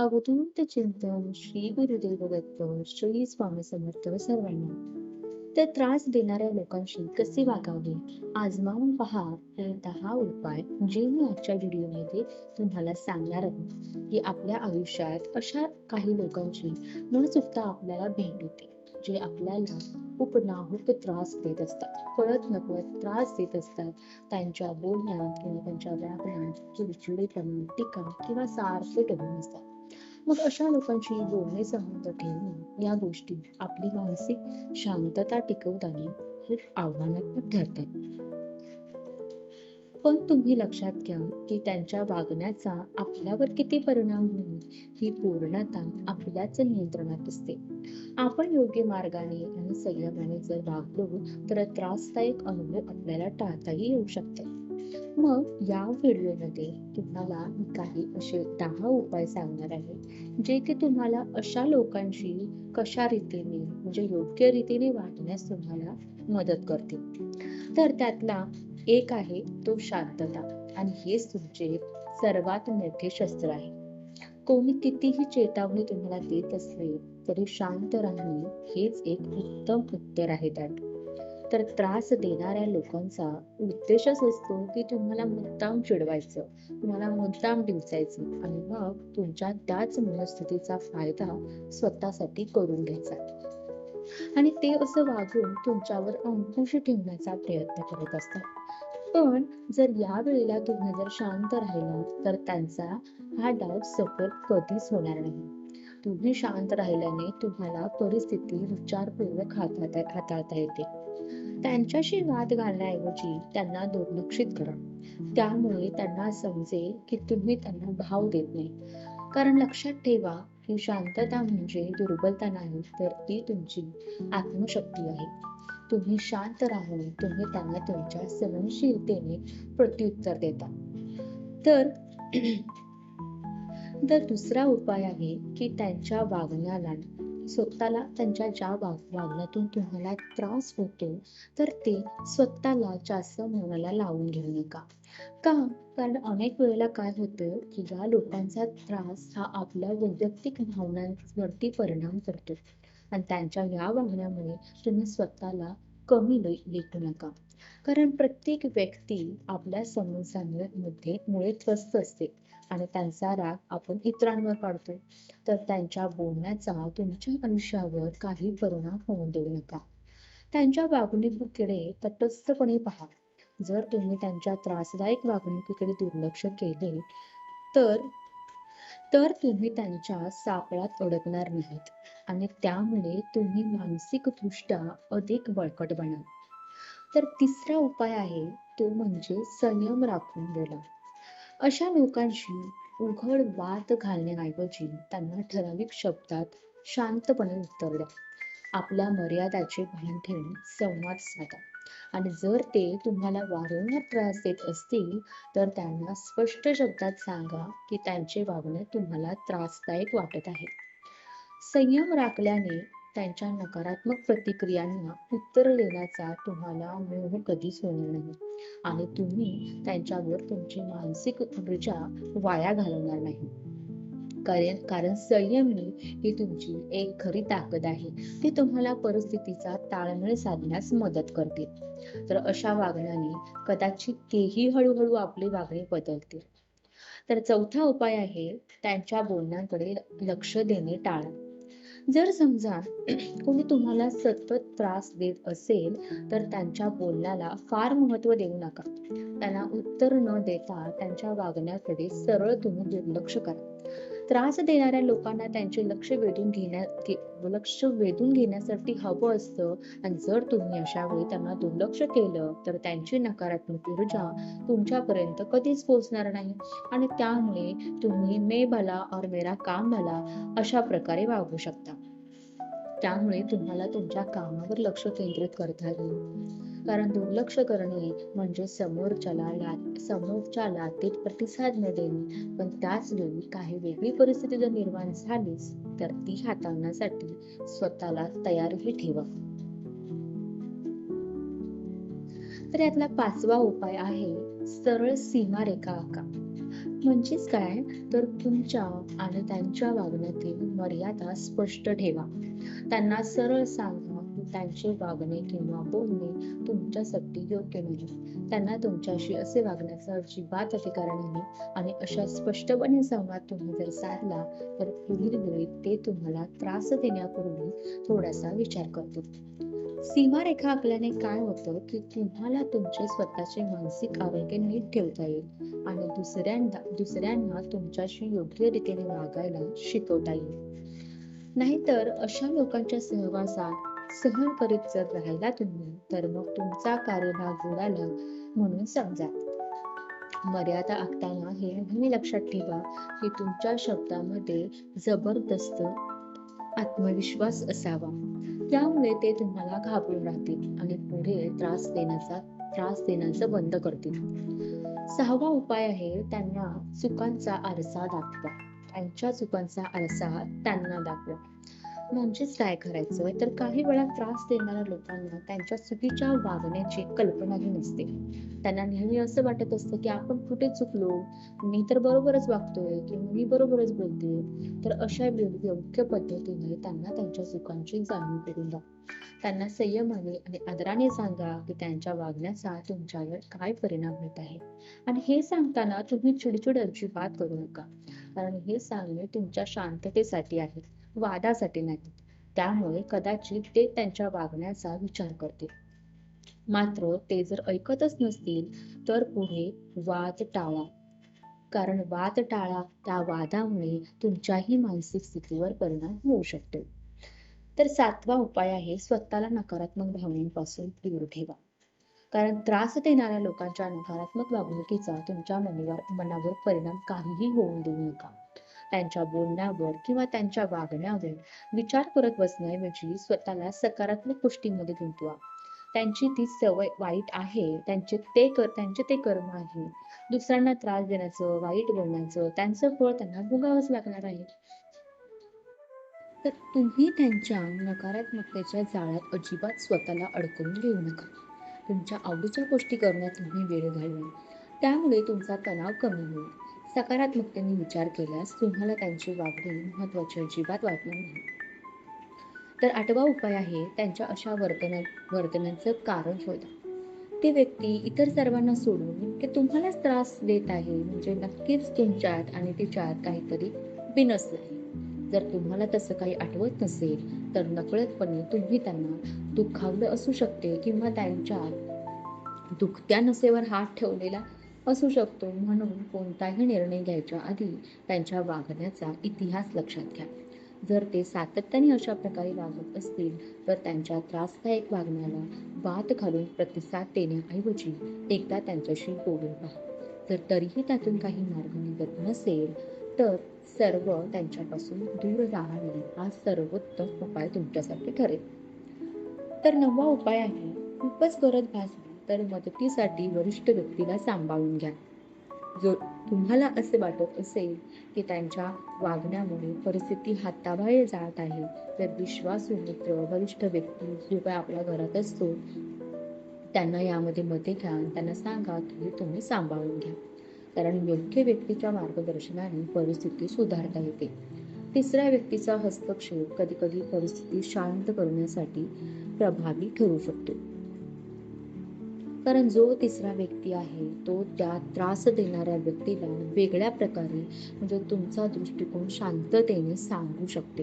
अवधूत चिंतन श्री गुरुदेव दत्त श्री स्वामी समर्थ सर्वांना. तर त्रास देणाऱ्या लोकांशी कसे वागावे आजमावून पहा हे 10 उपाय जे मी आजच्या व्हिडिओमध्ये तुम्हाला सांगणार आहे की आपल्या आयुष्यात अशा काही लोकांची न चुकता आपल्याला भेट होते जे आपल्याला खूप नाहूक त्रास देत असतात, कळत नकळत त्रास देत असतात. त्यांच्या बोलण्यात किंवा त्यांच्या वागण्यात चिडचिडेपणा, टीका किंवा सारखे टोमणे असतात. मग अशा लोकांशी बोलणे संबंध ठेवणे या गोष्टी आपली मानसिक शांतता टिकवताना खूप आव्हानात्मक ठरतात. पण तुम्ही लक्षात घ्या की त्यांच्या वागण्याचा आपल्यावर किती परिणाम होईल ही पूर्णतः आपल्याच नियंत्रणात असते. आपण योग्य मार्गाने आणि संयमाने जर वागलो तर त्रासदायक अनुभव आपल्याला टाळताही येऊ शकते. मग या व्हिडिओमध्ये तुम्हाला मी काही असे 10 उपाय सांगणार आहे जे की तुम्हाला अशा लोकांशी कशा रीतीने म्हणजे योग्य रीतीने वागण्यास तुम्हाला मदत करतील. तर त्यातला एक आहे तो शांतता, आणि हेच तुमचे सर्वात मोठे शस्त्र आहे. कोणी कितीही चेतावणी तुम्हाला देत असले तरी शांत राहणे हेच एक उत्तम उत्तर आहे त्यात. तर त्रास देणाऱ्या लोकांचा उद्देशच असतो की तुम्हाला मुद्दाम चिडवायचं, तुम्हाला मुद्दाम डिवचायचं आणि मग तुमच्या त्याच मनस्थितीचा फायदा स्वतःसाठी करून घ्यायचा आणि ते असं वागून तुमच्यावर अंकुश ठेवण्याचा प्रयत्न करत असतात. पण जर या वेळेला तुम्ही जर शांत राहिला तर त्यांचा हा डाव सफल कधीच होणार नाही. तुम्ही शांत राहिल्याने तुम्हाला परिस्थिती विचारपूर्वक हाताळता येते. त्यांच्याशी वाद घालण्याऐवजी त्यांना दुर्लक्षित करा. त्यामुळे त्यांना समजेल की तुम्ही त्यांना भाव देत नाही. कारण लक्षात ठेवा ही शांतता म्हणजे दुर्बलता नाही, तर ती तुमची आत्मशक्ती आहे. तुम्ही शांत राहून तुम्ही त्यांना तुमच्या सहनशीलतेने प्रत्युत्तर देता. तर तर दुसरा उपाय आहे की त्यांच्या वागण्याला स्वतःला त्यांच्या ज्या वागण्यातून तुम्हाला त्रास होतो तर ते स्वतःला जास्त मनाला लावून घेऊ नका. का? कारण अनेक वेळेला काय होतं की या लोकांचा त्रास हा आपल्या वैयक्तिक भावनांवरती परिणाम करतो आणि त्यांच्या या वागण्यामुळे तुम्ही स्वतःला कमी लेखू नका. कारण प्रत्येक व्यक्ती आपल्या समस्यांमध्ये मुळे त्रस्त असते आणि त्यांचा राग आपण इतरांवर काढतो. तर त्यांच्या बोलण्याचा तुमच्या आयुष्यावर काही परिणाम होऊ देऊ नका. त्यांच्या वागणुकीकडे तटस्थपणे पहा. जर तुम्ही त्यांच्या त्रासदायक वागणुकीकडे दुर्लक्ष केले तर तर तुम्ही त्यांच्या सापळात अडकणार नाहीत आणि त्यामुळे तुम्ही मानसिकदृष्ट्या अधिक बळकट बनाल. तर तिसरा उपाय आहे तो म्हणजे संयम राखून बोला. अशा लोकांशी उघड वाद घालण्याऐवजी त्यांना ठराविक शब्दात शांतपणे उत्तर द्या. आपल्या मर्यादाचे भान ठेवून संवाद साधा आणि जर ते तुम्हाला वारंवार त्रास देत असतील तर त्यांना स्पष्ट शब्दात सांगा की त्यांचे वागणे तुम्हाला त्रासदायक वाटत आहे. संयम राखल्याने त्यांच्या नकारात्मक प्रतिक्रियांना उत्तर देण्याचा तुम्हाला मोह कधीच होणार नाही आणि तुम्ही त्यांच्यावर तुमची मानसिक ऊर्जा वाया घालवणार नाही. कारण संयम ही तुमची एक खरी ताकद आहे. ती तुम्हाला परिस्थितीचा ताळमेळ साधण्यास मदत करते. तर अशा वागण्याने कदाचित तेही हळूहळू आपली वागणी बदलतील. तर चौथा उपाय आहे त्यांच्या बोलण्याकडे लक्ष देणे टाळा. जर समजा कोणी तुम्हाला सतत त्रास देत असेल तर त्यांच्या बोलण्याला फार महत्त्व देऊ नका. त्यांना उत्तर न देता त्यांच्या वागण्याकडे सरळ तुम्ही दुर्लक्ष करा. त्रास देणाऱ्या लोकांना त्यांचे लक्ष वेधून घेण्यासाठी हवं असतं आणि जर तुम्ही अशा वेळी त्यांना दुर्लक्ष केलं तर त्यांची नकारात्मक ऊर्जा तुमच्यापर्यंत कधीच पोहोचणार नाही आणि त्यामुळे तुम्ही "मैं भला और मेरा काम भला" अशा प्रकारे वागू शकता. त्यामुळे तुम्हाला तुमच्या कामावर लक्ष केंद्रित करता येईल. कारण दुर्लक्ष करणे म्हणजे समोरच्या लाटेत प्रतिसाद न देणे. पण त्याच वेळी काही वेगळी परिस्थिती जर निर्माण झालीच तर ती हाताळण्यासाठी स्वतःला तयारही ठेवा. तर यातला 5वा उपाय आहे सरळ सीमारेखा आखा. म्हणजेच काय, तर तुमच्या आणि त्यांच्या वागण्यातील मर्यादा स्पष्ट ठेवा. त्यांना सरळ सांगा की त्यांचे वागणे किंवा बोलणे तुमच्यासाठी योग्य नाही. त्यांना तुमच्याशी असे वागण्याचा अजिबात अधिकार नाही आणि अशा स्पष्टपणे संवाद तुम्ही जर साधला तर पुढील वेळी ते तुम्हाला त्रास देण्यापूर्वी थोडासा विचार करतील. सीमारेखा आखल्याने काय होतं की तुम्हाला तुमचे स्वतःचे मानसिक आरोग्य नीट ठेवता येईल आणि दुसऱ्यांना तुमच्याशी योग्य रीतीने वागायला शिकवता येईल. नाहीतर अशा लोकांच्या सहवासात सहन करीत जर राहिला तुम्ही तर मग तुमचा कार्यभाग बुडाला म्हणून समजा. मर्यादा आखताना हे नेहमी लक्षात ठेवा की तुमच्या शब्दामध्ये जबरदस्त आत्मविश्वास असावा. त्यामुळे ते तुम्हाला घाबरून राहतील आणि पुढे त्रास देण्याचं बंद करतील. 6वा उपाय आहे त्यांना चुकांचा आरसा दाखवा. त्यांच्या चुकांचा आरसा त्यांना दाखवा. म्हणजेच काय करायचं, तर काही वेळा त्रास देणाऱ्या लोकांना त्यांच्या चुकीच्या वागण्याची कल्पनाही नसते. त्यांना नेहमी असं वाटत असतं की आपण कुठे चुकलो, मी तर बरोबरच वागतोय किंवा मी बरोबरच बोलते. तर अशा योग्य पद्धतीने त्यांना त्यांच्या चुकांची जाणीव करून द्या. त्यांना संयमाने आणि आदराने सांगा की त्यांच्या वागण्याचा तुमच्यावर काय परिणाम होत आहे. आणि हे सांगताना तुम्ही चिडचिड अजिबात करू नका, कारण हे सांगणे तुमच्या शांततेसाठी आहे, वादासाठी नाही. त्यामुळे कदाचित ते त्यांच्या वागण्याचा विचार करतील. मात्र ते जर ऐकतच नसतील तर पुढे वाद टाळा, कारण वाद टाळा त्या वादामुळे तुमच्याही मानसिक स्थितीवर परिणाम होऊ शकतो. तर 7वा उपाय आहे स्वतःला नकारात्मक भावनांपासून दूर ठेवा. कारण त्रास देणाऱ्या लोकांच्या नकारात्मक वागणुकीचा तुमच्या मनावर परिणाम काहीही होऊ देऊ नका. त्यांच्या बोलण्यावर किंवा त्यांच्या वागण्यावर विचार करत बसण्याऐवजी स्वतःला सकारात्मक गोष्टींमध्ये गुंतवा. त्यांची ती सवय वाईट आहे, त्यांचे ते कर्म आहे. दुसऱ्यांना त्रास देण्याचं, वाईट बोलण्याचं त्यांचं फळ त्यांना भोगावंच लागणार आहे. तर तुम्ही त्यांच्या नकारात्मकतेच्या जाळ्यात अजिबात स्वतःला अडकवून घेऊ नका. तुमच्या आवडीच्या गोष्टी करण्यात तुम्ही वेळ घालवा. त्यामुळे तुमचा तणाव कमी होईल. सकारात्मकतेने विचार केल्यास तुम्हाला त्यांची वागणे महत्वाची अजिबात वाटणार नाही. तर 8वा उपाय आहे त्यांच्या अशा वर्तनाचं कारण शोधा. ती व्यक्ती इतर सर्वांना सोडून ते तुम्हालाच त्रास देत आहे म्हणजे नक्कीच तुमच्यात आणि तिच्यात काहीतरी बिनसलं आहे. जर तुम्हाला तसं काही आठवत नसेल तर नकळतपणे तुम्ही त्यांना दुखावलं असू शकते किंवा त्यांच्या दुखत्या नसेवर हात ठेवलेला असू शकतो. म्हणून कोणताही निर्णय घ्यायच्या आधी त्यांच्या वागण्याचा इतिहास लक्षात घ्या. जर ते सातत्याने अशा प्रकारे वागत असतील तर त्यांच्या त्रासदायक वागण्याला वाद घालून प्रतिसाद देण्याऐवजी एकदा त्यांच्याशी बोलून पहा. जर तरीही त्यातून काही मार्ग निघत नसेल तर सर्व त्यांच्यापासून दूर राहणे हा सर्वोत्तम उपाय तुमच्यासाठी ठरेल. तर 9वा उपाय आहे खूपच गरज भासली तर मदतीसाठी वरिष्ठ व्यक्तीला सांभाळून घ्या. जर तुम्हाला असे वाटत असेल की त्यांच्या वागण्यामुळे परिस्थिती हाताबाहेर जात आहे तर विश्वासू मित्र, वरिष्ठ व्यक्ती जो काय आपल्या घरात असतो त्यांना यामध्ये मध्ये घ्या आणि त्यांना सांगा की तुम्ही सांभाळून घ्या. कारण योग्य व्यक्तीच्या मार्गदर्शनाने परिस्थिती सुधारता येते. तिसऱ्या व्यक्तीचा हस्तक्षेप कधी कधी परिस्थिती शांत करण्यासाठी प्रभावी ठरू शकतो. कारण जो तिसरा व्यक्ती आहे तो त्या त्रास देणाऱ्या व्यक्तीला वेगळ्या प्रकारे म्हणजे तुमचा दृष्टिकोन शांततेने सांगू शकते.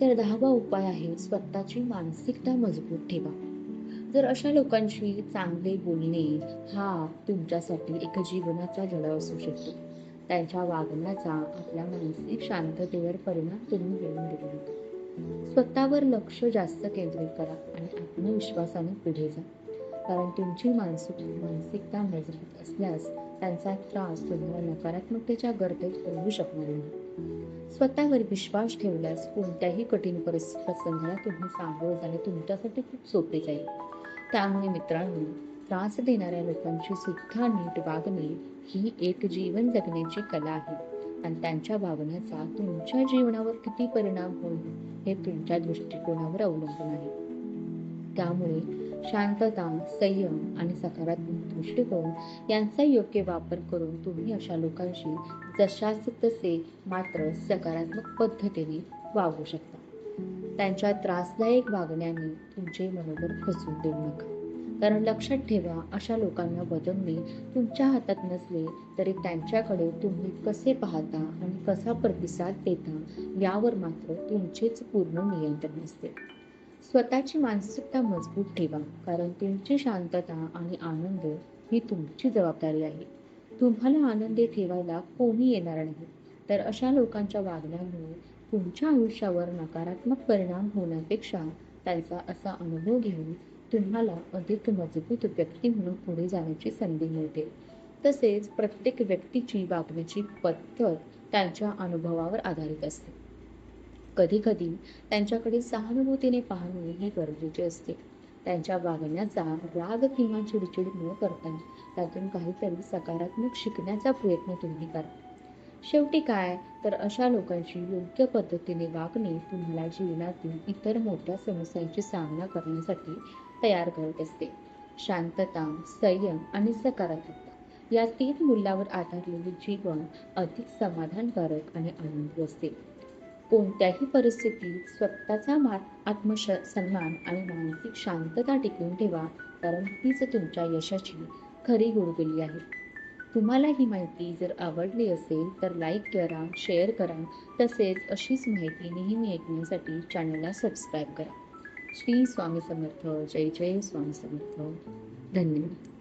तर 10वा उपाय आहे स्वतःची मानसिकता मजबूत ठेवा. जर अशा लोकांशी चांगले बोलणे हा तुमच्यासाठी एक जीवनाचा धडा असू शकतो. त्यांच्या वागण्याचा आपल्या मानसिक शांततेवर परिणाम तुम्ही येऊन देऊ नका. स्वतःवर लक्ष जास्त केंद्रित करा आणि आत्मविश्वासाने पुढे जा. कारण तुमची मानसिकता मजबूत असल्यास त्यांचा त्रास तुम्हाला नकारात्मकतेच्या गर्तेत पडू शकणार नाही. स्वतःवर विश्वास ठेवल्यास कोणत्याही कठीण प्रसंगाला तुम्ही सामोरे जाणे तुमच्यासाठी खूप सोपे जाईल. त्यामुळे मित्रांनो, त्रास देणाऱ्या लोकांशी सुद्धा नीट वागणे ही एक जीवन जगण्याची कला आहे आणि त्यांच्या वागण्याचा तुमच्या जीवनावर किती परिणाम होईल हे तुमच्या दृष्टिकोनावर अवलंबून आहे. त्यामुळे शांतता, संयम आणि सकारात्मक दृष्टिकोन यांचा योग्य वापर करून तुम्ही अशा लोकांशी जशास तसे मात्र सकारात्मक पद्धतीने वागू शकता. त्यांच्या त्रासदायक वागण्याने तुमचे मनोबल खचून देऊ नका. कारण लक्षात ठेवा, अशा लोकांना बदलणे तुमच्या हातात नसले तरी त्यांच्याकडे तुम्ही कसे पाहता आणि कसा प्रतिसाद देता यावर मात्र तुमचेच पूर्ण नियंत्रण असते. स्वतःची मानसिकता मजबूत ठेवा, कारण तुमची शांतता आणि आनंद ही तुमची जबाबदारी आहे. तुम्हाला आनंदी ठेवायला कोणी येणार नाही. तर अशा लोकांच्या वागण्यामुळे तुमच्या आयुष्यावर नकारात्मक परिणाम होण्यापेक्षा त्यांचा असा अनुभव घेऊन तुम्हाला अधिक मजबूत व्यक्ती म्हणून पुढे जाण्याची संधी मिळते. तसेच प्रत्येक व्यक्तीची वागण्याची पद्धत त्यांच्या अनुभवावर आधारित असते. कधी-कधी त्यांच्याकडे सहानुभूतीने पाहणे हे गरजेचे असते. त्यांच्या वागण्याचा राग किंवा चिडचिड न करता त्यातून काहीतरी सकारात्मक शिकण्याचा प्रयत्न तुम्ही करा. शेवटी काय, तर अशा लोकांशी योग्य पद्धतीने वागणे तुम्हाला जीवनातील इतर मोठ्या समस्यांची सामना करण्यासाठी तयार करत असते. शांतता, संयम आणि सकारात्मकता या 3 मूल्यावर आधारलेले जीवन अधिक समाधानकारक आणि आनंदी असते. कोणत्याही परिस्थितीत स्वतःचा आत्मसन्मान आणि मानसिक शांतता टिकवून ठेवा, कारण हीच तुमच्या यशाची खरी गुरुकिल्ली आहे. तुम्हाला ही माहिती जर आवडली असेल तर लाईक करा, शेअर करा. तसेच अशीच माहिती नेहमी ऐकण्यासाठी चॅनलला सबस्क्राईब करा. श्री स्वामी समर्थ. जय जय स्वामी समर्थ. धन्यवाद.